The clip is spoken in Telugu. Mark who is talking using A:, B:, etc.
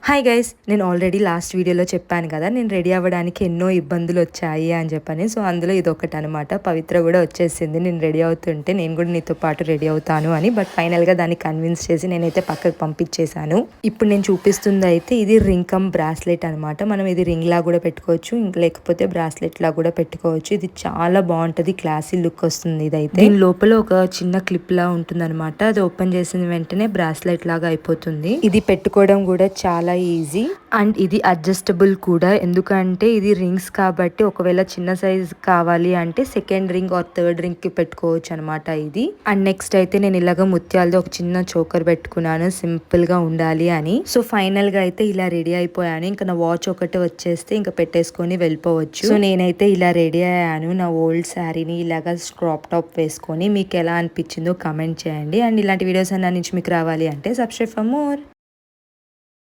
A: హాయ్ గైస్, నేను ఆల్రెడీ లాస్ట్ వీడియోలో చెప్పాను కదా, నేను రెడీ అవ్వడానికి ఎన్నో ఇబ్బందులు వచ్చాయి అని చెప్పని. సో అందులో ఇదొకటి అనమాట. పవిత్ర కూడా వచ్చేసింది నేను రెడీ అవుతుంటే, నేను కూడా నీతో పాటు రెడీ అవుతాను అని. బట్ ఫైనల్గా దాన్ని కన్విన్స్ చేసి నేనైతే పక్కకు పంపించేశాను. ఇప్పుడు నేను చూపిస్తుంది అయితే ఇది రింగ్ కమ్ బ్రాస్లెట్ అనమాట. మనం ఇది రింగ్ లా కూడా పెట్టుకోవచ్చు, లేకపోతే బ్రాస్లెట్ లా కూడా పెట్టుకోవచ్చు. ఇది చాలా బాగుంటది, క్లాసీ లుక్ వస్తుంది. ఇదైతే దీని లోపల ఒక చిన్న క్లిప్ లా ఉంటుంది అనమాట. అది ఓపెన్ చేసిన వెంటనే బ్రాస్లెట్ లాగా అయిపోతుంది. ఇది పెట్టుకోవడం కూడా చాలా ఈజీ అండ్ ఇది అడ్జస్టబుల్ కూడా. ఎందుకంటే ఇది రింగ్స్ కాబట్టి ఒకవేళ చిన్న సైజ్ కావాలి అంటే second ring or third ring కి పెట్టుకోవచ్చు అనమాట ఇది. అండ్ నెక్స్ట్ అయితే నేను ఇలాగ ముత్యాలతో ఒక చిన్న చోకర్ పెట్టుకున్నాను, సింపుల్ గా ఉండాలి అని. సో ఫైనల్ గా అయితే ఇలా రెడీ అయిపోయాను. ఇంకా నా వాచ్ ఒకటి వచ్చేస్తే ఇంకా పెట్టేసుకొని వెళ్ళిపోవచ్చు. సో నేనైతే ఇలా రెడీ అయ్యాను, నా ఓల్డ్ శారీని ఇలాగా క్రాప్ టాప్ వేసుకొని. మీకు ఎలా అనిపించిందో కమెంట్ చేయండి. అండ్ ఇలాంటి వీడియోస్ అన్న నుంచి మీకు రావాలి అంటే సబ్స్క్రైబ్ ఫర్ మోర్.